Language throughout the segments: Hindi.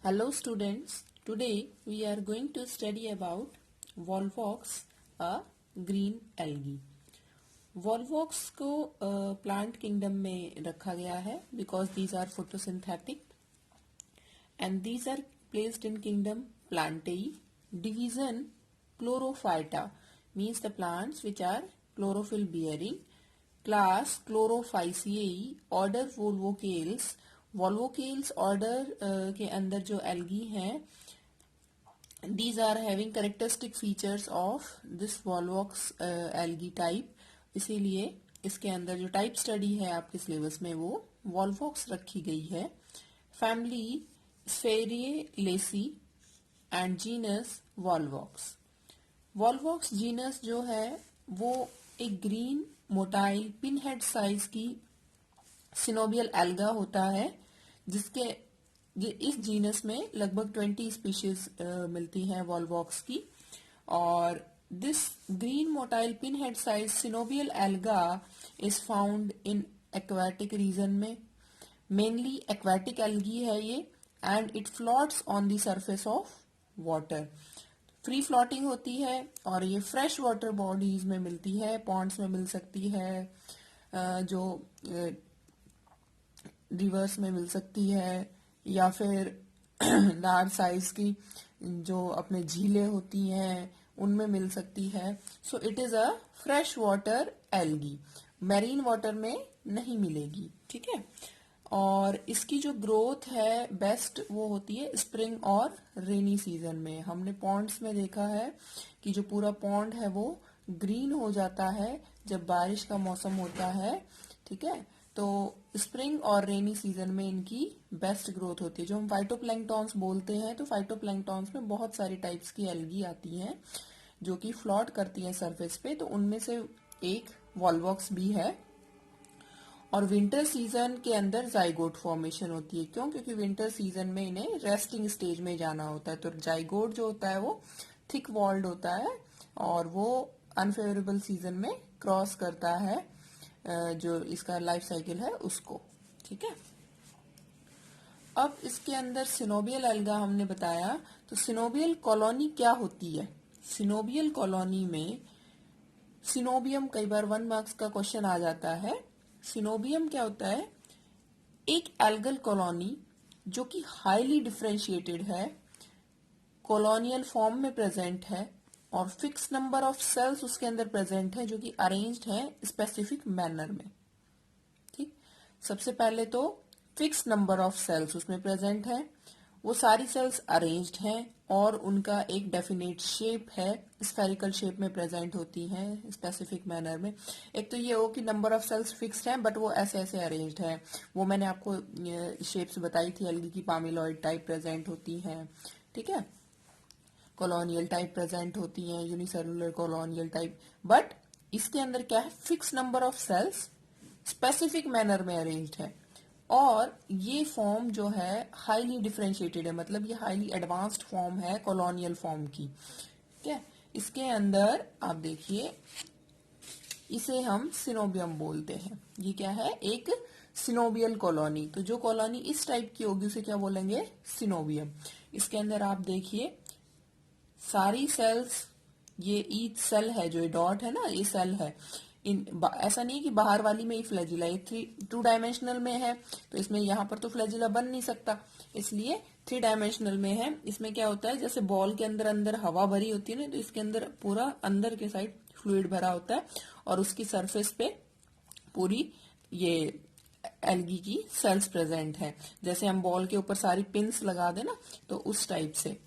Hello students, today we are going to study about Volvox, a green algae. Volvox को plant kingdom में रखा गया है because these are photosynthetic and these are placed in kingdom Plantae. Division Chlorophyta means the plants which are chlorophyll bearing. Class Chlorophyceae. Order Volvocales. Volvocales order के अंदर जो एल्गी हैं these are having characteristic features of this volvox algae type, इसीलिए इसके अंदर जो टाइप स्टडी है आपके सिलेबस में वो वॉल्वॉक्स रखी गई है. Family sphaerellaceae and genus volvox. Volvox genus जो है वो एक green motile pin head size की सिनोबियल एल्गा होता है जिसके इस जीनस में लगभग 20 स्पीशीज मिलती हैं वॉल्वॉक्स की. और this green motile pin head size coenobial alga is found in aquatic region में. मेनली एक्वाटिक एल्गी है ये and it floats on the surface of water. Free floating होती है और ये फ्रेश वाटर बॉडीज में मिलती है, पॉन्ड्स में मिल सकती है, जो रिवर्स में मिल सकती है, या फिर लार्ज साइज की जो अपने झीलें होती हैं उनमें मिल सकती है. So it is a fresh water algae, marine water में नहीं मिलेगी. ठीक है. और इसकी जो ग्रोथ है बेस्ट वो होती है स्प्रिंग और रेनी सीजन में. हमने पॉन्ड्स में देखा है कि जो पूरा पॉन्ड है वो ग्रीन हो जाता है जब बारिश का मौसम होता है. ठीक है. तो स्प्रिंग और रेनी सीजन में इनकी बेस्ट ग्रोथ होती है. जो हम फाइटोप्लैंक्टॉन्स बोलते हैं तो फाइटोप्लैंक्टॉन्स में बहुत सारी टाइप्स की एल्गी आती हैं जो कि फ्लोट करती हैं सरफेस पे, तो उनमें से एक वॉल्वॉक्स भी है. और विंटर सीजन के अंदर जाइगोट फॉर्मेशन होती है. क्यों? क्योंकि विंटर सीजन में इन्हें रेस्टिंग स्टेज में जाना होता है. तो जाइगोट जो होता है वो थिक वॉल्ड होता है और वो अनफेवरेबल सीजन में क्रॉस करता है जो इसका लाइफ साइकिल है उसको. ठीक है. अब इसके अंदर सिनोबियल एल्गा हमने बताया, तो सिनोबियल कॉलोनी क्या होती है? सिनोबियल कॉलोनी में सिनोबियम, कई बार 1 मार्क्स का क्वेश्चन आ जाता है. सिनोबियम क्या होता है? एक एल्गल कॉलोनी जो कि हाईली डिफरेंशिएटेड है, कॉलोनियल फॉर्म में प्रेजेंट है और फिक्स नंबर ऑफ सेल्स उसके अंदर प्रेजेंट है जो कि अरेंज्ड है स्पेसिफिक मैनर में. ठीक. सबसे पहले तो फिक्स नंबर ऑफ सेल्स उसमें प्रेजेंट है, वो सारी सेल्स अरेंज्ड हैं और उनका एक डेफिनेट शेप है, स्फेरिकल शेप में प्रेजेंट होती हैं स्पेसिफिक मैनर में. एक तो ये हो कि नंबर ऑफ सेल्स फिक्स्ड हैं बट वो ऐसे ऐसे अरेंज्ड हैं. वो मैंने आपको शेप्स बताई थी, एल्गी की पामिलॉइड टाइप प्रेजेंट होती हैं. ठीक है. कॉलोनियल टाइप प्रेजेंट होती हैं, यूनिसेलुलर कॉलोनियल टाइप. बट इसके अंदर क्या है? Fix number of cells specific manner में अरेंज्ड है और ये फॉर्म जो है हाईली डिफरेंशिएटेड है, मतलब ये हाईली एडवांस्ड फॉर्म है कॉलोनियल फॉर्म की. ठीक है. इसके अंदर आप देखिए, इसे हम सिनोबियम बोलते हैं. ये क्या है? एक सिनोबियल कॉलोनी. तो जो कॉलोनी इस टाइप की होगी उसे क्या बोलेंगे? सिनोबियम. इसके अंदर आप देखिए सारी सेल्स, ये ईच सेल है, जो ये डॉट है ना, ये सेल है. ऐसा नहीं कि बाहर वाली में ही फ्लैजिला, ये 2 डायमेंशनल में है तो इसमें यहाँ पर तो फ्लैजिला बन नहीं सकता, इसलिए 3 डायमेंशनल में है. इसमें क्या होता है, जैसे बॉल के अंदर अंदर हवा भरी होती है ना, तो इसके अंदर पूरा अंदर के साइड फ्लूइड भरा होता है और उसकी सरफेस पे पूरी ये एल्गी की सेल्स प्रेजेंट है. जैसे हम बॉल के ऊपर सारी पिंस लगा देना, तो उस टाइप से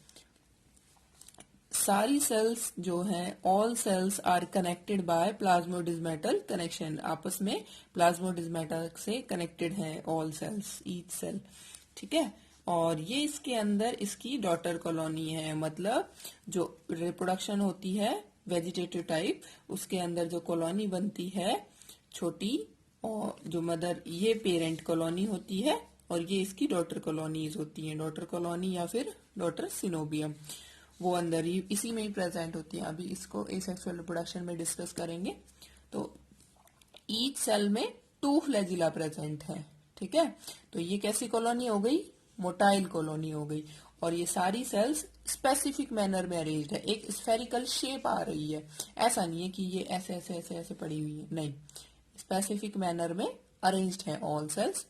सारी सेल्स जो हैं, all cells are connected by plasmodesmatal connection. आपस में प्लाज्मोडिस्मेटा से कनेक्टेड हैं ऑल सेल्स, ईच सेल. ठीक है. और ये इसके अंदर इसकी डॉटर कॉलोनी है, मतलब जो रिप्रोडक्शन होती है वेजिटेटिव टाइप, उसके अंदर जो कॉलोनी बनती है छोटी, और जो मदर, ये पेरेंट कॉलोनी होती है और ये इसकी डॉटर कॉलोनीज होती हैं. डॉटर कॉलोनी या फिर डॉटर सिनोबियम वो अंदर ही इसी में ही प्रेजेंट होती है. अभी इसको एसेक्सुअल रिप्रोडक्शन में डिस्कस करेंगे. तो ईच सेल में 2 फ्लैजिला प्रेजेंट है. ठीक है. तो ये कैसी कॉलोनी हो गई? मोटाइल कॉलोनी हो गई। और ये सारी सेल्स स्पेसिफिक मैनर में अरेंज्ड है, एक स्फेरिकल शेप आ रही है, ऐसा नहीं है कि ये ऐसे ऐसे ऐसे ऐसे पड़ी हुई है, नहीं, स्पेसिफिक मैनर में अरेंज्ड है ऑल सेल्स।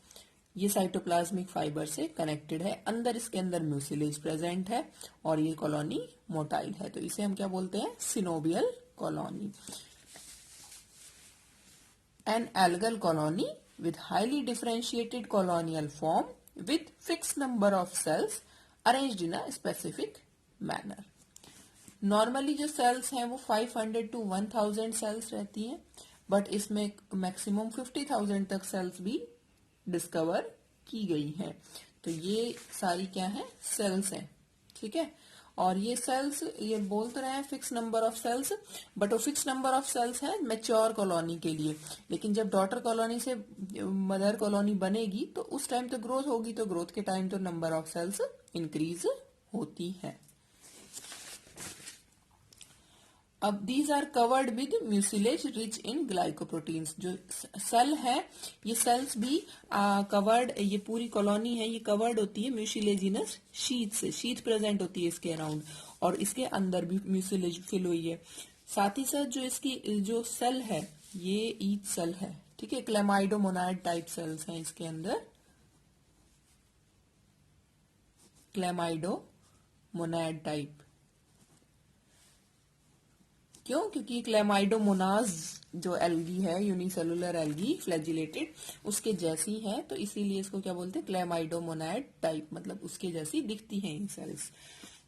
ये साइटोप्लाज्मिक फाइबर से कनेक्टेड है, अंदर इसके अंदर म्यूसिलेज प्रेजेंट है और ये कॉलोनी मोटाइल है, तो इसे हम क्या बोलते हैं, सिनोबियल colony. An algal colony with highly differentiated colonial form with fixed number of cells arranged in a specific manner. Normally जो सेल्स हैं वो 500 to 1000 सेल्स रहती हैं, बट इसमें मैक्सिमम 50,000 तक सेल्स भी डिस्कवर की गई हैं। तो ये सारी क्या है, सेल्स हैं, ठीक है। और ये सेल्स, ये बोल तो रहे हैं fix number of cells, but वो फिक्स नंबर ऑफ सेल्स है मैच्योर कॉलोनी के लिए, लेकिन जब डॉटर कॉलोनी से मदर कॉलोनी बनेगी तो उस टाइम तो ग्रोथ होगी, तो ग्रोथ के टाइम तो नंबर ऑफ सेल्स इंक्रीज होती है। अब these are covered with mucilage rich in glycoproteins. जो सेल है, ये सेल्स भी कवर्ड, ये पूरी कॉलोनी है, ये कवर्ड होती है म्यूसिलेजिनस शीथ से, शीथ प्रेजेंट होती है इसके अराउंड, और इसके अंदर भी म्यूसिलेज फिल हुई है। साथ ही साथ जो इसकी जो सेल है, ये ईच सेल है, ठीक है, क्लेमाइडोमोनाइड टाइप सेल्स हैं इसके अंदर, क्लेमाइडोमोनाइड टाइप। क्यों? क्योंकि क्लेमाइडोमोनाज जो एल्गी है, यूनिसेलुलर एल्गी फ्लैजिलेटेड, उसके जैसी है, तो इसीलिए इसको क्या बोलते हैं, क्लेमाइडोमोनाइड टाइप, मतलब उसके जैसी दिखती हैं ये सेल्स,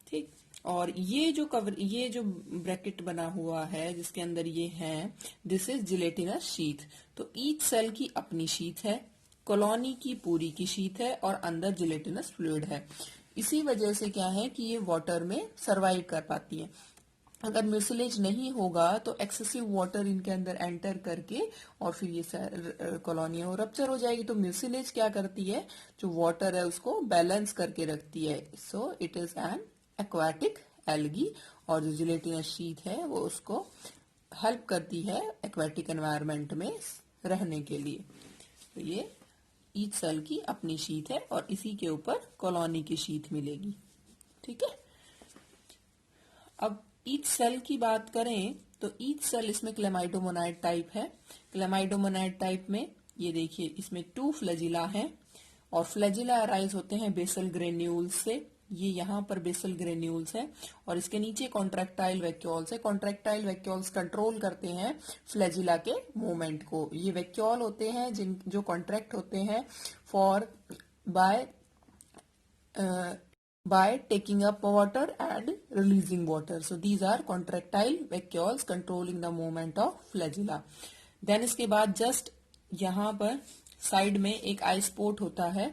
ठीक। और ये जो कवर, ये जो ब्रैकेट बना हुआ है जिसके अंदर ये है, दिस इज जिलेटिनस शीथ। तो ईच सेल की अपनी शीथ है, कॉलोनी की पूरी की शीथ है, और अंदर जिलेटिनस फ्लूइड है। इसी वजह से क्या है कि ये वाटर में सरवाइव कर पाती है। अगर म्यूसिलेज नहीं होगा तो एक्सेसिव वाटर इनके अंदर एंटर करके और फिर ये कॉलोनी है वो रप्चर हो जाएगी। तो म्यूसिलेज क्या करती है, जो वाटर है उसको बैलेंस करके रखती है। So it is an aquatic algae, और जो जिलेटिनस शीथ है वो उसको हेल्प करती है एक्वाटिक एनवायरनमेंट में रहने के लिए। तो ये ईच सेल की अपनी शीथ है और इसी के ऊपर कॉलोनी की शीथ मिलेगी, ठीक है। अब ईच सेल की बात करें तो ईच सेल इसमें क्लेमाइडोमोनाइड टाइप है। क्लेमाइडोमोनाइड टाइप में ये देखिए, इसमें 2 फ्लैजिला हैं, और फ्लैजिला अराइज होते हैं बेसल ग्रेन्यूल्स से। ये यहाँ पर बेसल ग्रेन्यूल्स है, और इसके नीचे कॉन्ट्रैक्टाइल वैक्यूल्स है। कॉन्ट्रैक्टाइल वैक्यूल्स कंट्रोल करते हैं फ्लैजिला के मूवमेंट को। ये वैक्यूल होते हैं जो कॉन्ट्रैक्ट होते हैं for by taking up water and releasing water. So these are contractile vacuoles controlling the movement of flagella. Then इसके बाद जस्ट यहाँ पर साइड में एक आई स्पॉट होता है,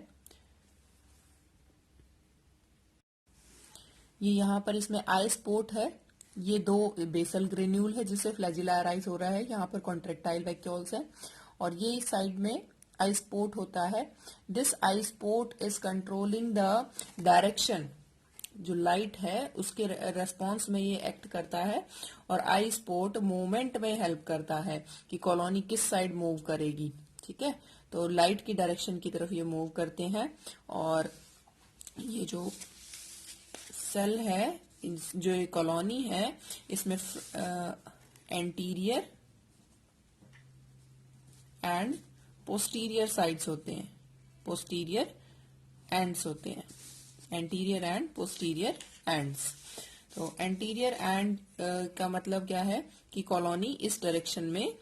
ये यहाँ पर इसमें आई स्पॉट है, ये 2 बेसल ग्रेन्यूल है जिससे फ्लैजिला अराइज हो रहा है, यहाँ पर कॉन्ट्रैक्टाइल वैक्यूल्स है, और ये साइड में आई स्पॉट होता है। This I spot is controlling the direction, जो लाइट है उसके रेस्पॉन्स में ये एक्ट करता है, और आई स्पॉट मूवमेंट में हेल्प करता है कि कॉलोनी किस साइड मूव करेगी, ठीक है। तो लाइट की डायरेक्शन की तरफ ये मूव करते हैं, और ये जो सेल है, जो ये कॉलोनी है, इसमें एंटीरियर एंड पोस्टीरियर साइड्स होते हैं, पोस्टीरियर एंड्स होते हैं, एंटीरियर एंड पोस्टीरियर एंड्स। तो एंटीरियर एंड का मतलब क्या है कि कॉलोनी इस डायरेक्शन में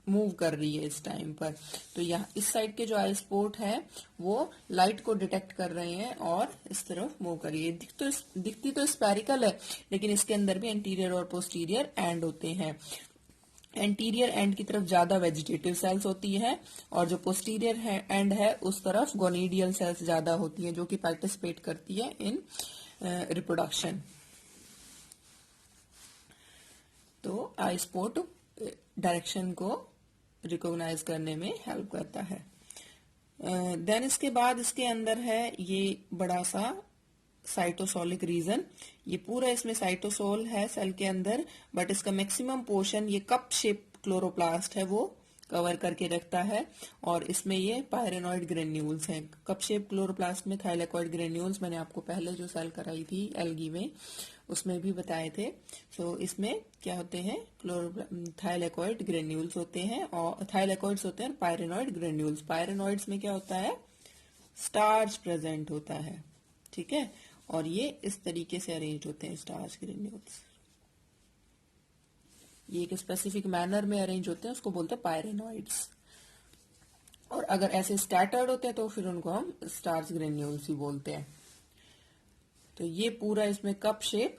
मूव कर रही है इस टाइम पर। तो यहाँ इस साइड के जो आई स्पॉट है वो लाइट को डिटेक्ट कर रहे हैं और इस तरफ मूव कर रही है। दिखती तो स्पेरिकल है, लेकिन इसके अंदर भी एंटीरियर और पोस्टीरियर एंड होते हैं। एंटीरियर एंड की तरफ ज्यादा वेजिटेटिव सेल्स होती है, और जो पोस्टीरियर एंड है उस तरफ गोनीडियल सेल्स ज्यादा होती हैं, जो कि पार्टिसिपेट करती है इन रिप्रोडक्शन। तो आई स्पॉट डायरेक्शन को रिकॉग्नाइज करने में हेल्प करता है। देन इसके बाद इसके अंदर है ये बड़ा सा साइटोसोलिक रीजन। ये पूरा इसमें साइटोसोल है सेल के अंदर, बट इसका मैक्सिमम पोर्शन, ये कप शेप क्लोरोप्लास्ट है, वो कवर करके रखता है। और इसमें ये पायरेनॉइड ग्रेन्यूल्स हैं। कप शेप क्लोरोप्लास्ट में थाइलेकॉइड ग्रेन्यूल्स मैंने आपको पहले जो सेल कराई थी एल्गी में उसमें भी बताए थे। सो इसमें क्या होते हैं, थाइलेकॉइड ग्रेन्यूल्स होते हैं और थाइलेकॉइड्स होते हैं और पायरेनॉइड ग्रेन्यूल्स। पायरेनॉइड्स में क्या होता है, स्टार्च प्रेजेंट होता है, ठीक है। और ये इस तरीके से अरेंज होते हैं स्टार्च ग्रेन्यूल्स, ये एक स्पेसिफिक मैनर में अरेंज होते हैं, उसको बोलते हैं पायरेनॉइड्स। और अगर ऐसे स्कैटर्ड होते हैं तो फिर उनको हम स्टार्च ग्रेन्यूल्स ही बोलते हैं। तो ये पूरा इसमें कप शेप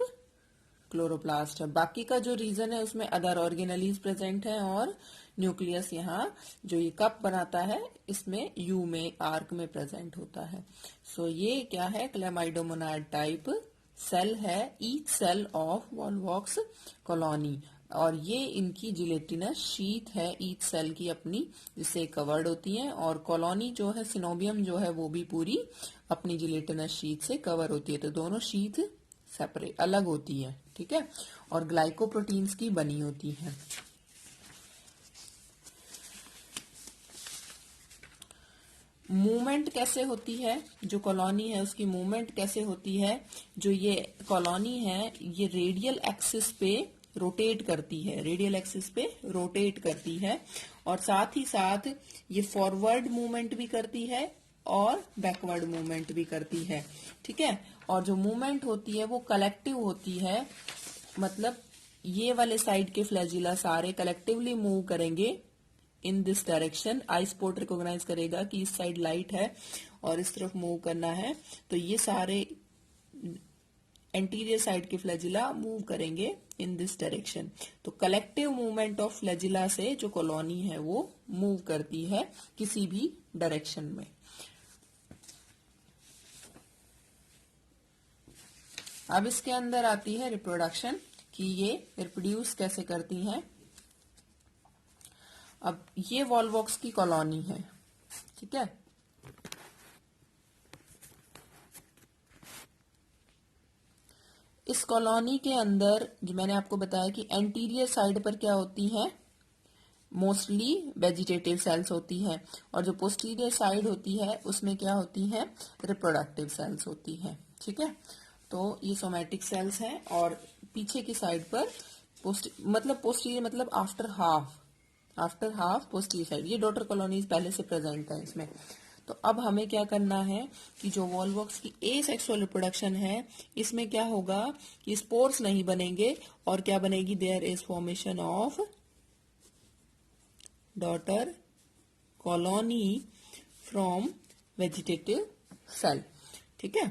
क्लोरोप्लास्ट है। बाकी का जो रीजन है उसमें अदर ऑर्गेनेलीज प्रेजेंट है और न्यूक्लियस यहाँ जो ये कप बनाता है इसमें यू में आर्क में प्रेजेंट होता है। सो ये क्या है, क्लेमाइडोमोनाड टाइप सेल है, each cell of Volvox colony. और ये इनकी जिलेटिनस शीथ है ईच सेल की अपनी, जिससे कवर्ड होती है। और कॉलोनी जो है सिनोबियम जो है वो भी पूरी अपनी जिलेटिनस शीथ से कवर होती है। तो दोनों शीथ सेपरेट अलग होती है, ठीक है, और ग्लाइकोप्रोटीन्स की बनी होती है। मूवमेंट कैसे होती है, जो कॉलोनी है उसकी मूवमेंट कैसे होती है, जो ये कॉलोनी है ये रेडियल एक्सिस पे रोटेट करती है, रेडियल एक्सिस पे रोटेट करती है। और साथ ही साथ ये फॉरवर्ड मूवमेंट भी करती है और बैकवर्ड मूवमेंट भी करती है, ठीक है। और जो मूवमेंट होती है वो कलेक्टिव होती है, मतलब ये वाले साइड के फ्लैजिला सारे कलेक्टिवली मूव करेंगे in this direction. Eye spot recognise करेगा कि इस साइड लाइट है और इस तरफ मूव करना है, तो ये सारे एंटीरियर साइड के फ्लैजिला मूव करेंगे इन दिस डायरेक्शन। तो कलेक्टिव मूवमेंट ऑफ फ्लैजिला से जो कॉलोनी है वो मूव करती है किसी भी डायरेक्शन में। अब इसके अंदर आती है रिप्रोडक्शन, कि ये रिप्रोड्यूस कैसे करती हैं। अब ये वॉल्वॉक्स की कॉलोनी है, ठीक है। इस कॉलोनी के अंदर जो मैंने आपको बताया कि एंटीरियर साइड पर क्या होती है, मोस्टली वेजिटेटिव सेल्स होती है, और जो पोस्टीरियर साइड होती है उसमें क्या होती है, रिप्रोडक्टिव सेल्स होती है, ठीक है। तो ये सोमैटिक सेल्स हैं। और पीछे की साइड पर पोस्टीरियर मतलब आफ्टर हाफ पोस्टीरियर साइड, ये डॉटर कॉलोनीज पहले से प्रेजेंट है इसमें। तो अब हमें क्या करना है कि जो वॉल्वॉक्स की ए सेक्सुअल रिप्रोडक्शन है इसमें क्या होगा कि स्पोर्स नहीं बनेंगे, और क्या बनेगी, there is formation of daughter colony from vegetative cell, ठीक है।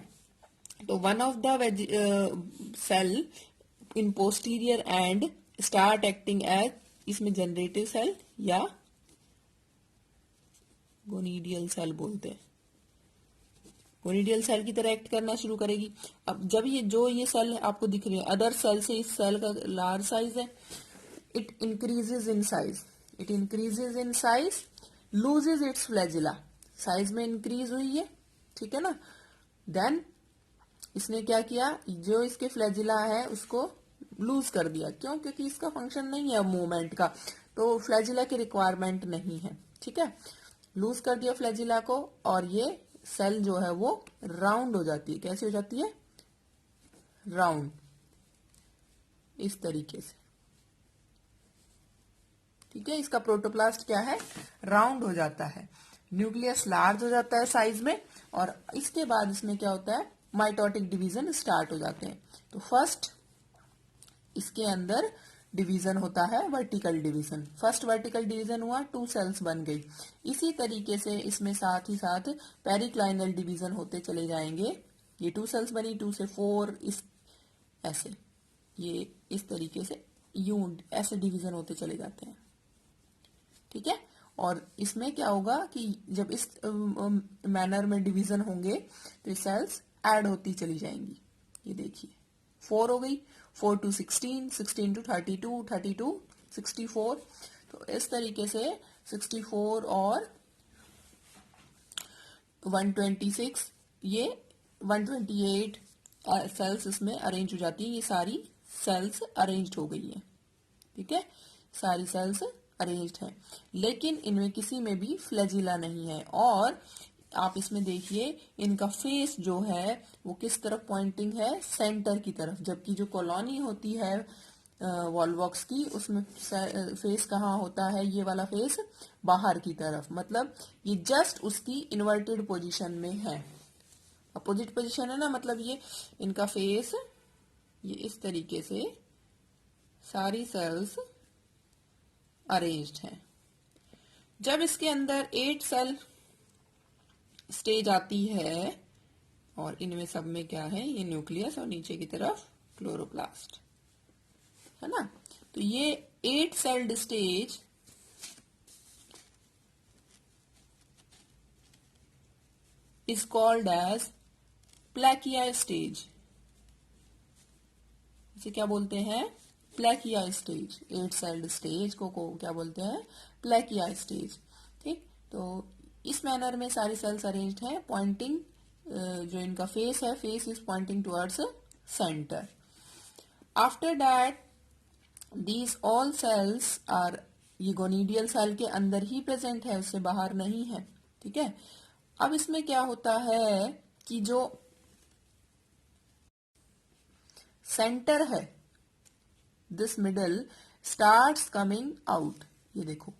तो one of the cell in posterior end start acting as, इसमें जनरेटिव सेल या गोनीडियल सेल बोलते हैं, गोनीडियल सेल की तरह एक्ट करना शुरू करेगी। अब जब ये सेल आपको दिख रही है अदर सेल से इस सेल का लार्ज साइज है, it increases in size, loses it's flagella, size में इंक्रीज हुई है, ठीक है ना। देन इसने क्या किया, जो इसके फ्लैजिला है उसको लूज कर दिया। क्यों, क्योंकि इसका फंक्शन नहीं है मूवमेंट का, तो फ्लैजिला की रिक्वायरमेंट नहीं है, ठीक है। लूज कर दिया फ्लैजिला को, और ये सेल जो है वो राउंड हो जाती है। कैसे हो जाती है, राउंड, इस तरीके से, ठीक है। इसका प्रोटोप्लास्ट क्या है, राउंड हो जाता है, न्यूक्लियस लार्ज हो जाता है साइज में। और इसके बाद इसमें क्या होता है, माइटोटिक डिवीजन स्टार्ट हो जाते हैं। तो फर्स्ट इसके अंदर डिवीजन होता है vertical division. First vertical division हुआ, 2 सेल्स बन गई। इसी तरीके से इसमें साथ ही साथ पेरिक्लाइनल डिवीजन होते चले जाएंगे। ये 2 सेल्स बनी, 2 से 4, इस ऐसे ये इस तरीके से ऐसे डिवीजन होते चले जाते हैं, ठीक है। और इसमें क्या होगा कि जब इस मैनर में डिवीजन होंगे तो ये सेल्स ऐड होती चली जाएंगी। ये देखिए 4 हो गई, 4 to 16, 16 to 32, 32 64। तो इस तरीके से 64 और 126, ये 128 सेल्स इसमें अरेंज हो जाती है। ये सारी सेल्स अरेंज्ड हो गई है, ठीक है, सारी सेल्स अरेंज्ड हैं, लेकिन इनमें किसी में भी फ्लैजिला नहीं है। और आप इसमें देखिए इनका फेस जो है वो किस तरफ पॉइंटिंग है, सेंटर की तरफ, जबकि जो कॉलोनी होती है वॉलवॉक्स की उसमें फेस कहाँ होता है, ये वाला फेस बाहर की तरफ, मतलब ये जस्ट उसकी इन्वर्टेड पोजीशन में है, अपोजिट पोजीशन है ना, मतलब ये इनका फेस ये इस तरीके से सारी सेल्स अरेंज्ड हैं। जब इसके अंदर 8 सेल स्टेज आती है और इनमें सब में क्या है, ये न्यूक्लियस और नीचे की तरफ क्लोरोप्लास्ट है ना। तो ये 8 celled stage is called as plakea stage. इसे क्या बोलते हैं, प्लेकिया स्टेज। 8 सेल्ड स्टेज को क्या बोलते हैं, प्लेकिया स्टेज। ठीक, तो इस मैनर में सारी सेल्स अरेंज्ड हैं, पॉइंटिंग जो इनका फेस है, face is pointing towards centre. After that these all cells are, ये गोनीडियल सेल के अंदर ही प्रेजेंट है, उससे बाहर नहीं है। ठीक है, अब इसमें क्या होता है कि जो सेंटर है, this middle starts coming out. ये देखो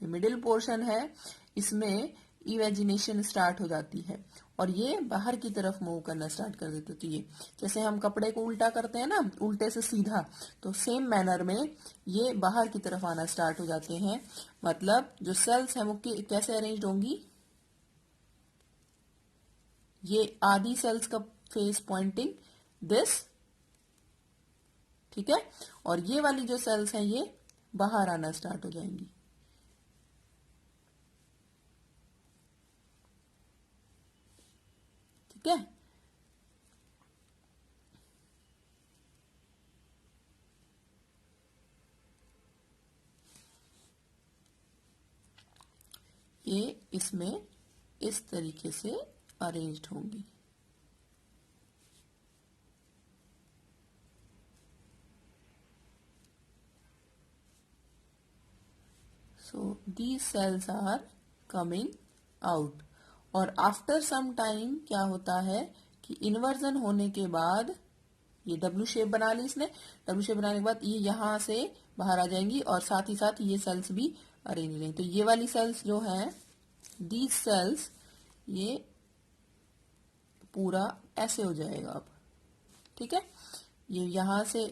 ये मिडिल पोर्शन है, इसमें इमेजिनेशन स्टार्ट हो जाती है और ये बाहर की तरफ मूव करना स्टार्ट कर देते। तो ये जैसे हम कपड़े को उल्टा करते हैं ना, उल्टे से सीधा, तो सेम मैनर में ये बाहर की तरफ आना स्टार्ट हो जाते हैं। मतलब जो सेल्स हैं वो कैसे अरेंज होंगी, ये आधी सेल्स का फेस पॉइंटिंग दिस, ठीक है, और ये वाली जो सेल्स हैं ये बाहर आना स्टार्ट हो जाएंगी। ठीक है, ये इसमें इस तरीके से अरेंज्ड होंगी। So these cells are coming out और आफ्टर सम टाइम क्या होता है कि इन्वर्जन होने के बाद ये डब्ल्यू शेप बना ली इसने, डब्ल्यू शेप बनाने के बाद ये यहां से बाहर आ जाएंगी और साथ ही साथ ये सेल्स भी अरेंज रहेंगी। तो ये वाली सेल्स जो हैं, दीज सेल्स, ये पूरा ऐसे हो जाएगा अब। ठीक है, ये यहां से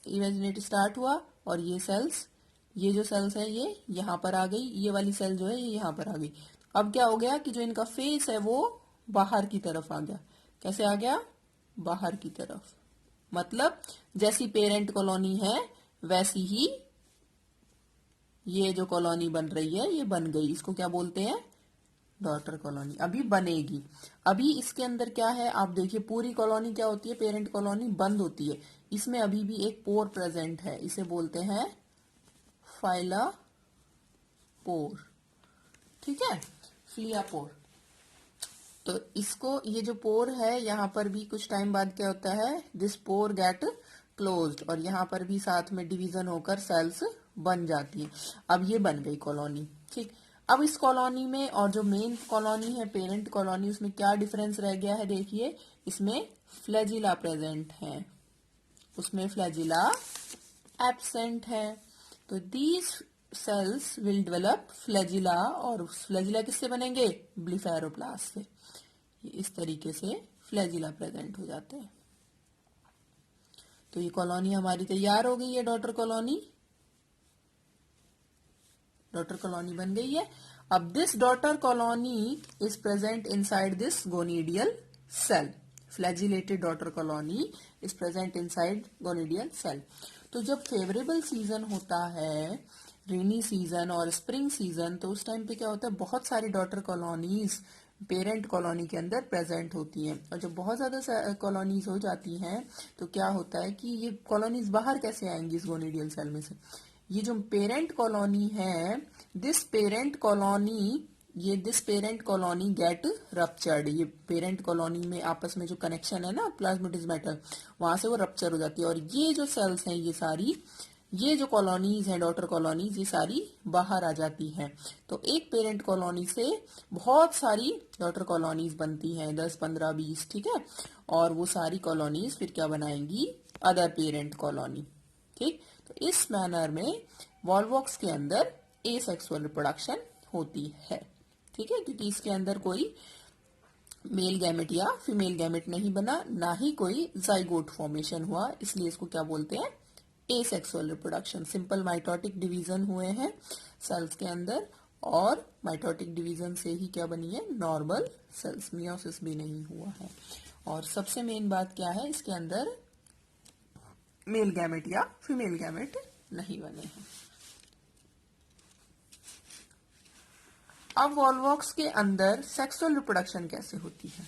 इमेजिनेट स्टार्ट हुआ और ये सेल्स, ये जो सेल्स है ये यहां पर आ गई, ये वाली सेल जो है ये यहां पर आ गई। अब क्या हो गया कि जो इनका फेस है वो बाहर की तरफ आ गया। कैसे आ गया, बाहर की तरफ, मतलब जैसी पेरेंट कॉलोनी है वैसी ही ये जो कॉलोनी बन रही है ये बन गई। इसको क्या बोलते हैं, डॉटर कॉलोनी। अभी बनेगी, अभी इसके अंदर क्या है आप देखिए, पूरी कॉलोनी क्या होती है, पेरेंट कॉलोनी बंद होती है, इसमें अभी भी एक पोर प्रेजेंट है, इसे बोलते हैं फाइला पोर। ठीक है, फ्लिया पोर। तो इसको, ये जो पोर है यहां पर भी कुछ टाइम बाद क्या होता है, दिस पोर गेट क्लोज्ड और यहां पर भी साथ में डिवीजन होकर सेल्स बन जाती है। अब ये बन गई कॉलोनी। ठीक, अब इस कॉलोनी में और जो मेन कॉलोनी है पेरेंट कॉलोनी, उसमें क्या डिफरेंस रह गया है, देखिए इसमें फ्लैजिला प्रेजेंट है, उसमें फ्लैजिला एब्सेंट है। तो these cells will develop flagella और फ्लैजिला किससे बनेंगे, ब्लिफेरोप्लास्ट से। इस तरीके से फ्लैजिला प्रेजेंट हो जाते हैं। तो ये कॉलोनी हमारी तैयार हो गई है, डॉटर कॉलोनी, डॉटर कॉलोनी बन गई है। अब this daughter colony is present inside this gonidial cell, flagellated daughter colony is present inside gonidial cell. तो जब फेवरेबल सीजन होता है, रेनी सीजन और स्प्रिंग सीजन, तो उस टाइम पे क्या होता है, बहुत सारी डॉटर कॉलोनीज पेरेंट कॉलोनी के अंदर प्रेजेंट होती हैं। और जब बहुत ज्यादा कॉलोनीज हो जाती हैं तो क्या होता है कि ये कॉलोनीज बाहर कैसे आएंगी इस गोनीडियल सेल में से, ये जो पेरेंट कॉलोनी है, दिस पेरेंट कॉलोनी, ये this parent colony get ruptured. ये पेरेंट कॉलोनी में आपस में जो कनेक्शन है ना प्लाज्मोडेस्माटा, वहां से वो रप्चर हो जाती है और ये जो सेल्स हैं ये सारी ये जो कॉलोनीज हैं डॉटर कॉलोनीज, ये सारी बाहर आ जाती हैं। तो एक पेरेंट कॉलोनी से बहुत सारी डॉटर कॉलोनीज बनती हैं, 10, 15, 20, ठीक है। और वो सारी कॉलोनीज फिर क्या बनाएंगी, अदर पेरेंट कॉलोनी, ठीक। तो इस मैनर में वॉल्वॉक्स के अंदर एसेक्सुअल रिप्रोडक्शन होती है, ठीक है, क्योंकि इसके अंदर कोई मेल गैमेट या फीमेल गैमेट नहीं बना, ना ही कोई जाइगोट फॉर्मेशन हुआ, इसलिए इसको क्या बोलते हैं, asexual reproduction. Simple mitotic division हुए हैं सेल्स के अंदर, और माइटोटिक डिवीजन से ही क्या बनी है, नॉर्मल सेल्स, मियोसिस भी नहीं हुआ है। और सबसे मेन बात क्या है, इसके अंदर मेल गैमेट या फीमेल गैमेट नहीं बने हैं। अब वॉल्वॉक्स के अंदर सेक्सुअल रिप्रोडक्शन कैसे होती है।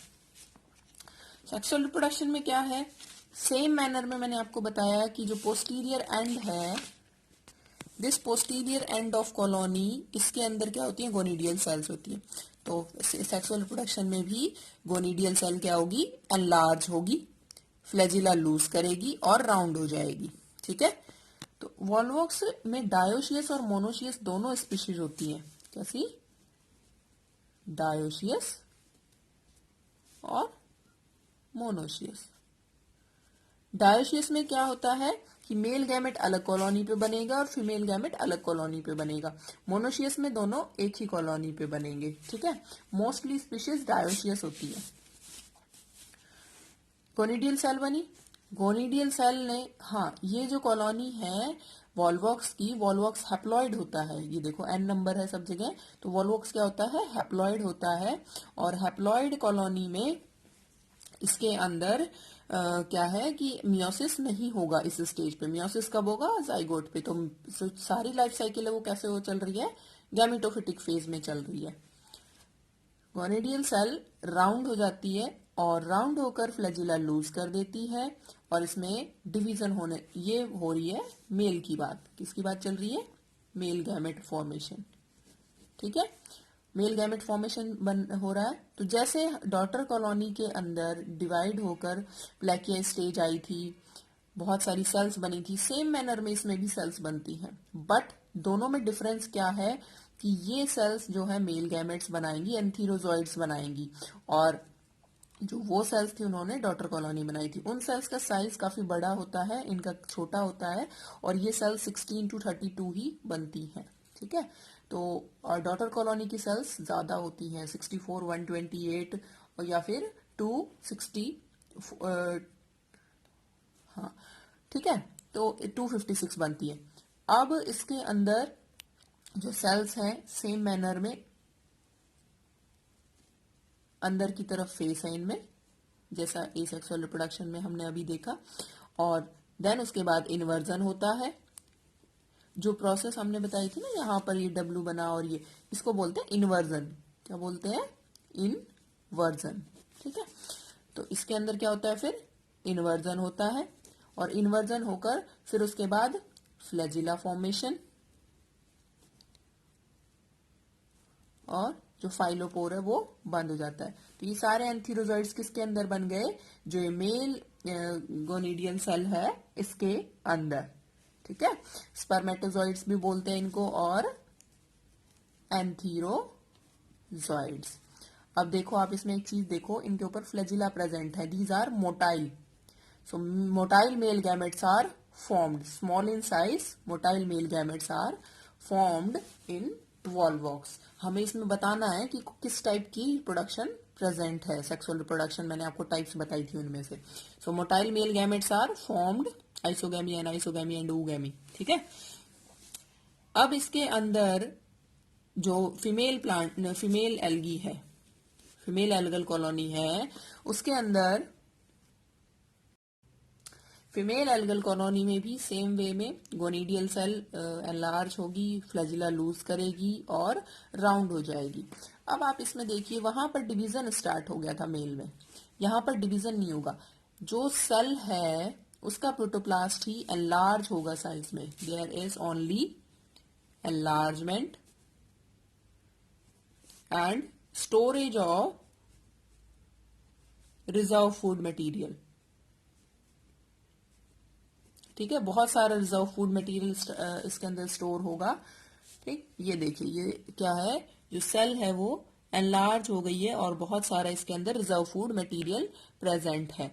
सेक्सुअल रिप्रोडक्शन में क्या है, सेम मैनर में मैंने आपको बताया कि जो पोस्टीरियर एंड है, this posterior end of colony, इसके अंदर क्या होती है, गोनिडियल सेल्स होती है। तो सेक्सुअल रिप्रोडक्शन में भी गोनिडियल सेल क्या होगी, एनलार्ज होगी, फ्लैजिला लूज करेगी और राउंड हो जाएगी, ठीक है। तो वॉल्वॉक्स में डायोशियस और मोनोशियस दोनों स्पीशीज होती है, कैसी, डायोशियस और मोनोशियस। डायोशियस में क्या होता है कि मेल गैमेट अलग कॉलोनी पे बनेगा और फीमेल गैमेट अलग कॉलोनी पे बनेगा। मोनोशियस में दोनों एक ही कॉलोनी पे बनेंगे, ठीक है। मोस्टली स्पीशीज डायोशियस होती है। गोनिडियल सेल बनी, गोनिडियल सेल ने, हाँ, ये जो कॉलोनी है वॉल्वॉक्स की, वॉल्वॉक्स हैप्लॉइड होता है, ये देखो एन नंबर है सब जगह, तो वॉल्वॉक्स क्या होता है, हैप्लॉइड होता है। और हैप्लॉइड कॉलोनी में इसके अंदर क्या है कि मियोसिस नहीं होगा इस स्टेज पे। मियोसिस कब होगा, जाइगोट पे। तो सारी लाइफ साइकिल है वो कैसे वो चल रही है, गैमेटोफिटिक फेज में चल रही है। गोनिडियल सेल राउंड हो जाती है और राउंड होकर फ्लैजिला लूज कर देती है, और इसमें डिवीजन होने, ये हो रही है मेल की बात, किसकी बात चल रही है, मेल गैमेट फॉर्मेशन, ठीक है। मेल गैमेट फॉर्मेशन बन हो रहा है। तो जैसे डॉटर कॉलोनी के अंदर डिवाइड होकर प्लेकिया स्टेज आई थी, बहुत सारी सेल्स बनी थी, सेम मैनर में इसमें भी सेल्स बनती हैं। बट दोनों में डिफरेंस क्या है कि ये सेल्स जो है मेल गैमेट्स बनाएंगी, एंथीरोजॉइड्स बनाएंगी, और जो वो सेल्स थी उन्होंने डॉटर कॉलोनी बनाई थी। उन सेल्स का साइज काफी बड़ा होता है, इनका छोटा होता है, और ये सेल्स 16 to 32 ही बनती हैं, ठीक है। तो डॉटर कॉलोनी की सेल्स ज्यादा होती हैं, 64, 128 और या फिर 260, हाँ, ठीक है। तो 256 बनती है। अब इसके अंदर जो सेल्स हैं सेम मैनर में अंदर की तरफ फेस है इनमें, जैसा एसेक्सुअल रिप्रोडक्शन में हमने अभी देखा। और देन उसके बाद इन्वर्जन होता है, जो प्रोसेस हमने बताई थी ना, यहाँ पर ये डब्लू बना और ये, इसको बोलते हैं इन्वर्जन। क्या बोलते हैं, इनवर्जन, ठीक है। तो इसके अंदर क्या होता है, फिर इन्वर्जन होता है, और इन्वर्जन होकर फिर उसके बाद फ्लैजिला फॉर्मेशन, और जो फाइलोपोर है वो बंद हो जाता है। तो ये सारे एंथीरोजॉइड्स किसके अंदर बन गए, जो ये मेल गोनिडियन सेल है इसके अंदर, ठीक है। स्पर्मेटोजॉइड्स भी बोलते हैं इनको, और एंथीरोजॉइड्स। अब देखो आप इसमें एक चीज देखो, इनके ऊपर फ्लैजिला प्रेजेंट है, these are motile. So motile male gametes are formed, small in size, motile male gametes are formed in volvox. हमें इसमें बताना है कि किस टाइप की प्रोडक्शन प्रेजेंट है। सेक्सुअल रिप्रोडक्शन मैंने आपको टाइप्स बताई थी उनमें से। So motile male gametes are formed isogamy, anisogamy and ooगैमी, ठीक है। अब इसके अंदर जो फीमेल एल्गी है, फीमेल एल्गल कॉलोनी है, उसके अंदर फीमेल एल्गल कॉलोनी में भी सेम वे में गोनिडियल सेल एनलार्ज होगी, फ्लैजिला लूज करेगी और राउंड हो जाएगी। अब आप इसमें देखिए, वहां पर डिवीजन स्टार्ट हो गया था मेल में, यहां पर डिवीजन नहीं होगा। जो सेल है उसका प्रोटोप्लास्ट ही एनलार्ज होगा साइज में, there is only enlargement and storage of reserve food material. ठीक है, बहुत सारा रिजर्व फूड मटेरियल इसके अंदर स्टोर होगा। ठीक, ये देखिए ये क्या है, जो सेल है वो एनलार्ज हो गई है और बहुत सारा इसके अंदर रिजर्व फूड मटेरियल प्रेजेंट है।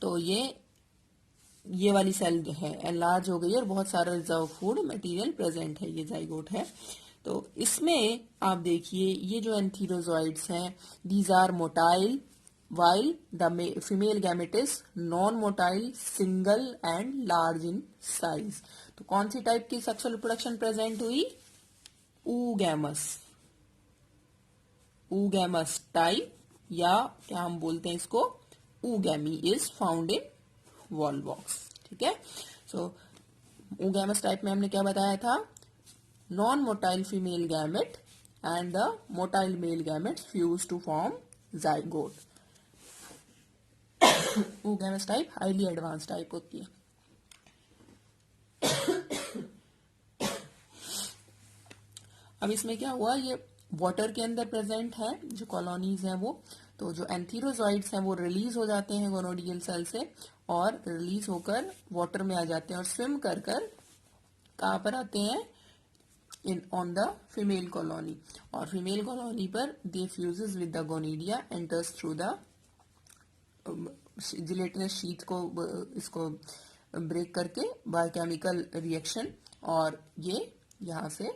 तो ये वाली सेल है एनलार्ज हो गई है और बहुत सारा रिजर्व फूड मटेरियल प्रेजेंट है, ये जाइगोट है। तो इसमें आप देखिए ये जो एंथीरोजॉइड्स हैं, these are motile while the female gamete is non-motile, single and large in size। तो कौन सी टाइप की सेक्सुअल रिप्रोडक्शन प्रेजेंट हुई? oogamous, oogamous टाइप, या क्या हम बोलते हैं इसको, ओगैमी इज फाउंड इन वॉलवॉक्स। ठीक है, सो oogamous टाइप में हमने क्या बताया था, non motile female gamete and the motile male gamete fuse to form zygote. oogamous type highly advance type होती है। अब इसमें क्या हुआ, ये वाटर के अंदर प्रेजेंट है जो कॉलोनीज हैं वो, तो जो एंथीरोजॉइड्स हैं वो रिलीज हो जाते हैं गोनोडियल सेल से और रिलीज होकर वाटर में आ जाते हैं और स्विम कर कर कहाँ पर आते हैं, in on the female colony, और फीमेल कॉलोनी पर they fuses with the gonidia, enters through the gelatinous sheet को, इसको ब्रेक करके बायोकेमिकल रिएक्शन, और ये यहाँ से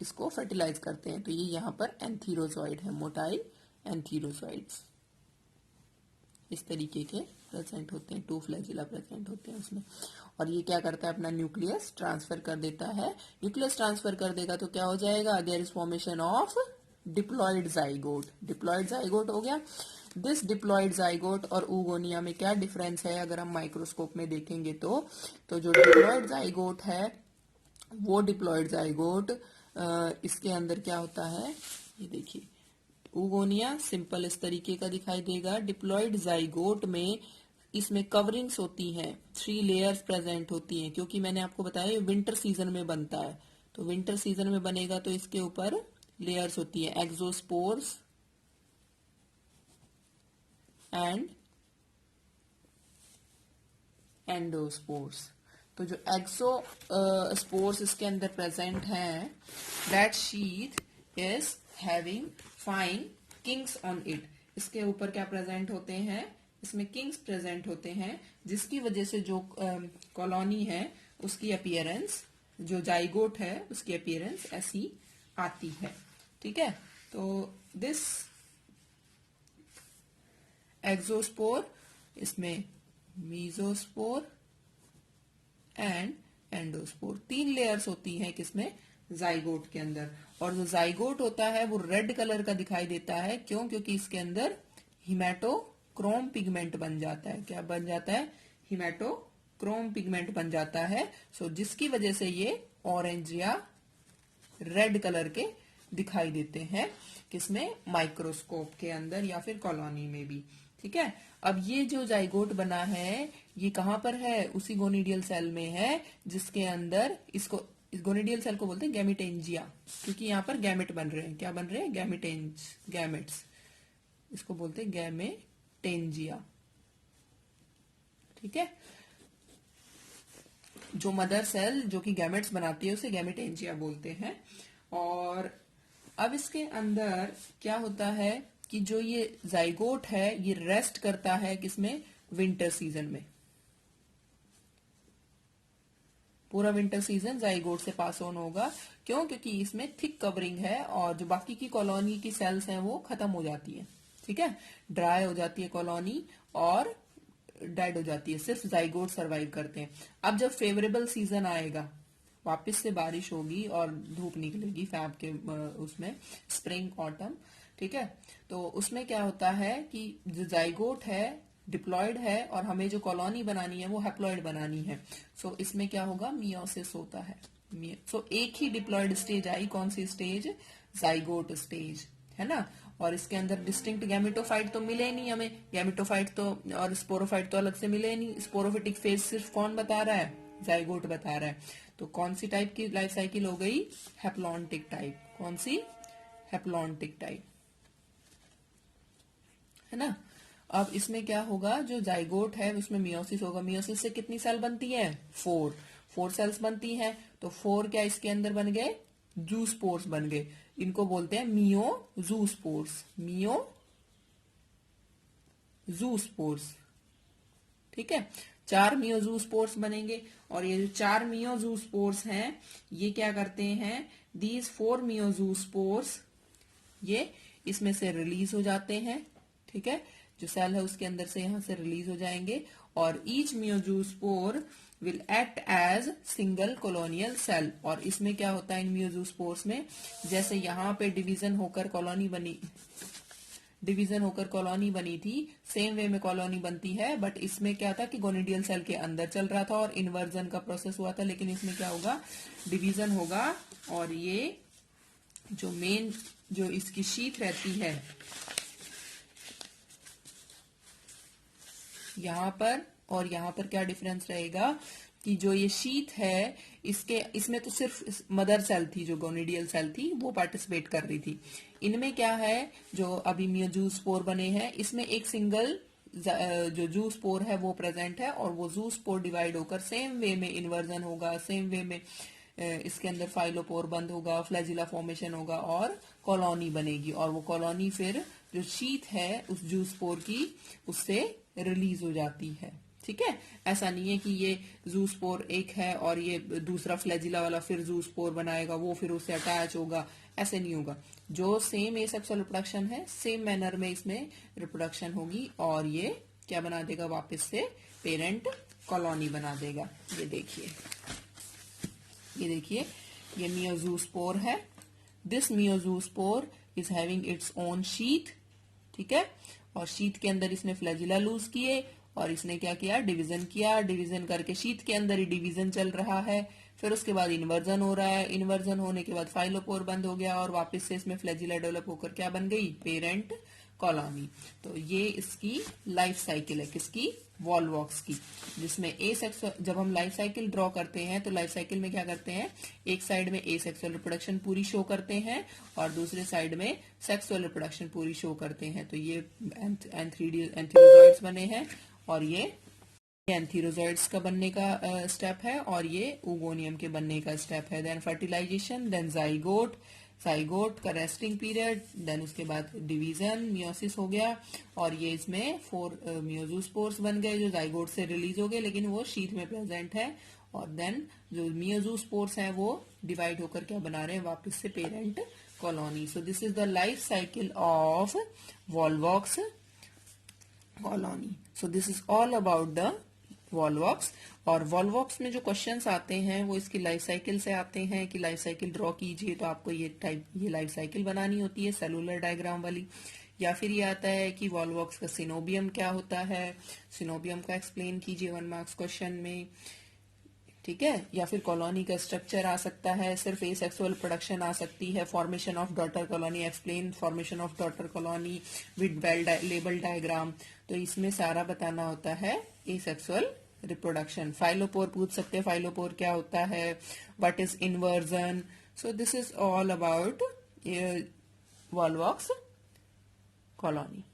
इसको फर्टिलाइज करते हैं। तो ये यहाँ पर एंथीरोजॉइड है, मोटाइल एंथीरोजॉइड्स इस तरीके के प्रेजेंट होते हैं, 2 फ्लैजिला प्रेजेंट होते हैं उसमें। और ये क्या करता है, अपना न्यूक्लियस ट्रांसफर कर देता है। न्यूक्लियस ट्रांसफर कर देगा तो क्या हो जाएगा, there is formation of diploid zygote. Diploid zygote हो गया। दिस डिप्लॉइड जाइगोट और oogonia में क्या डिफरेंस है, अगर हम माइक्रोस्कोप में देखेंगे तो जो डिप्लॉइड जाइगोट है वो डिप्लॉइड जाइगोट इसके अंदर क्या होता है, ये देखिए oogonia सिंपल इस तरीके का दिखाई देगा। डिप्लॉइड जाइगोट में इसमें कवरिंग्स होती हैं, 3 लेयर्स प्रेजेंट होती हैं, क्योंकि मैंने आपको बताया ये विंटर सीजन में बनता है। तो विंटर सीजन में बनेगा तो इसके ऊपर लेयर्स होती है, एक्सोस्पोर्स एंड एंडोस्पोर्स। तो जो एक्सो स्पोर्स इसके अंदर प्रेजेंट हैं, that sheet is having fine Kings on it. इसके ऊपर क्या प्रेजेंट होते हैं, इसमें किंग्स प्रेजेंट होते हैं, जिसकी वजह से जो कॉलोनी है उसकी अपीयरेंस, जो जाइगोट है उसकी अपीयरेंस ऐसी आती है। ठीक है, तो दिस एक्सोस्पोर, इसमें मीजोस्पोर एंड एंडोस्पोर, 3 लेयर्स होती हैं किसमें, जाइगोट के अंदर। और जो जाइगोट होता है वो रेड कलर का दिखाई देता है, क्यों, क्योंकि इसके अंदर हिमेटोक्रोम पिगमेंट बन जाता है। क्या बन जाता है, हिमेटोक्रोम पिगमेंट बन जाता है। सो जिसकी वजह से ये ऑरेंज या रेड कलर के दिखाई देते हैं, किसमें, माइक्रोस्कोप के अंदर या फिर कॉलोनी में भी। ठीक है, अब ये जो जाइगोट बना है ये कहां पर है, उसी गोनिडियल सेल में है जिसके अंदर इसको, इस गोनिडियल सेल को बोलते हैं गैमेटेंजिया, क्योंकि यहाँ पर गैमेट बन रहे हैं। क्या बन रहे हैं, गैमेट्स, इसको बोलते हैं गैमेटेंजिया। ठीक है, जो मदर सेल जो कि गैमेट्स बनाती है उसे गैमेटेंजिया बोलते हैं। और अब इसके अंदर क्या होता है कि जो ये जाइगोट है ये रेस्ट करता है किसमें, विंटर सीजन में। पूरा विंटर सीजन जाइगोट से पास ऑन होगा, क्यों, क्योंकि इसमें थिक कवरिंग है और जो बाकी की कॉलोनी की सेल्स हैं वो खत्म हो जाती है। ठीक है, ड्राई हो जाती है कॉलोनी और डेड हो जाती है, सिर्फ जाइगोट सरवाइव करते हैं। अब जब फेवरेबल सीजन आएगा, वापस से बारिश होगी और धूप निकलेगी फैब के उसमें, स्प्रिंग ऑटम, ठीक है, तो उसमें क्या होता है कि जो जाइगोट है डिप्लॉयड है और हमें जो कॉलोनी बनानी है वो हैप्लॉयड बनानी है। सो इसमें क्या होगा, मियोसिस होता है। सो एक ही डिप्लॉयड स्टेज आई, कौन सी स्टेज, जाइगोट स्टेज, है ना। और इसके अंदर डिस्टिंक्ट गैमेटोफाइट तो मिले नहीं हमें, गैमेटोफाइट तो और स्पोरोफाइट तो अलग से मिले नहीं। स्पोरोफिटिक फेज सिर्फ कौन बता रहा है, जाइगोट बता रहा है। तो कौन सी टाइप की लाइफ साइकिल हो गई, हैप्लॉन्टिक टाइप। कौन सी, हैप्लॉन्टिक टाइप, है ना। अब इसमें क्या होगा, जो जाइगोट है उसमें मियोसिस होगा। मियोसिस से कितनी सेल बनती है, 4 सेल्स बनती हैं। तो 4 क्या इसके अंदर बन गए, जूस्पोर्स बन गए। इनको बोलते हैं मियोजूस्पोर्स, मियोजूस्पोर्स। ठीक है, 4 मियोजूस्पोर्स बनेंगे। और ये जो 4 मियोजूस्पोर्स हैं ये क्या करते हैं, दीज 4 मियोजूस्पोर्स ये इसमें से रिलीज हो जाते हैं। ठीक है, जो सेल है उसके अंदर से यहां से रिलीज हो जाएंगे। और each meiozoospore will act as single colonial cell. और इसमें क्या होता है इन मियोजूस्पोर्स में, जैसे यहां पे डिवीजन होकर कॉलोनी बनी थी, सेम वे में कॉलोनी बनती है। बट इसमें क्या था कि गोनिडियल सेल के अंदर चल रहा था और इन्वर्जन का प्रोसेस हुआ था। लेकिन इसमें क्या होगा, डिवीजन होगा। और ये जो मेन जो इसकी शीट रहती है यहां पर, और यहां पर क्या डिफरेंस रहेगा कि जो ये शीट है इसमें तो सिर्फ मदर सेल थी, जो गोनिडियल सेल थी वो पार्टिसिपेट कर रही थी। इनमें क्या है, जो अभी मियोजूस्पोर बने हैं इसमें एक सिंगल जो जूस्पोर है वो प्रेजेंट है। और वो जूस्पोर डिवाइड होकर सेम वे में इन्वर्जन होगा, सेम वे में इसके अंदर फाइलोपोर बंद होगा, फ्लैजिला फॉर्मेशन होगा और कॉलोनी बनेगी। और वो कॉलोनी फिर जो शीट है उस जूस्पोर की उससे रिलीज हो जाती है। ठीक है, ऐसा नहीं है कि ये जूस्पोर एक है और ये दूसरा फ्लैजिला वाला फिर जूस्पोर बनाएगा, वो फिर उससे अटैच होगा, ऐसे नहीं होगा। जो सेम एसेक्सुअल रिप्रोडक्शन है सेम मैनर में इसमें रिप्रोडक्शन होगी और ये क्या बना देगा, वापस से पेरेंट कॉलोनी बना देगा। ये देखिए, ये मियोजूस्पोर है। This meiozoospore is having its own sheath. ठीक है, और शीथ के अंदर इसने फ्लैजिला लूज किए और इसने क्या किया, डिवीजन किया। डिवीजन करके शीथ के अंदर ही डिवीजन चल रहा है। फिर उसके बाद इन्वर्जन हो रहा है। इन्वर्जन होने के बाद फाइलोपोर बंद हो गया और वापस से इसमें फ्लैजिला डेवलप होकर क्या बन गई, पेरेंट कॉलोनी। तो ये इसकी लाइफ साइकिल है, किसकी, वॉल्वॉक्स की। जिसमें जब हम लाइफ साइकिल ड्रॉ करते हैं तो लाइफ साइकिल में क्या करते हैं, एक साइड में एसेक्सुअल रिप्रोडक्शन पूरी शो करते हैं और दूसरे साइड में सेक्सुअल रिप्रोडक्शन पूरी शो करते हैं। तो ये एंथीरोजॉइड्स बने हैं और ये एंथीरोजॉइड्स का बनने का स्टेप है और ये ओगोनियम के बनने का स्टेप है। देन फर्टिलाइजेशन, देन जाइगोट का रेस्टिंग पीरियड, देन उसके बाद डिवीजन, मियोसिस हो गया। और ये इसमें 4 मियोजूस्पोर्स बन गए जो जाइगोट से रिलीज हो गए, लेकिन वो शीथ में प्रेजेंट है। और देन जो मियोजूस्पोर्स हैं वो डिवाइड होकर क्या बना रहे हैं, वापस से parent colony. So this is the life cycle of Volvox colony. So this is all about the Volvox. और वॉल्वॉक्स में जो क्वेश्चंस आते हैं वो इसकी लाइफ साइकिल से आते हैं कि लाइफ साइकिल ड्रॉ कीजिए, तो आपको ये लाइफ साइकिल बनानी होती है सेलुलर डायग्राम वाली। या फिर ये आता है कि वॉल्वॉक्स का सिनोबियम क्या होता है, सिनोबियम का एक्सप्लेन कीजिए 1 मार्क्स क्वेश्चन में। ठीक है, या फिर कॉलोनी का स्ट्रक्चर आ सकता है, सिर्फ एसेक्सुअल प्रोडक्शन आ सकती है, formation of daughter colony, explain formation of daughter colony with well label diagram. तो इसमें सारा बताना होता है एसेक्सुअल रिप्रोडक्शन। फाइलोपोर पूछ सकते हैं, फाइलोपोर क्या होता है, what is inversion. So this is all about Volvox colony.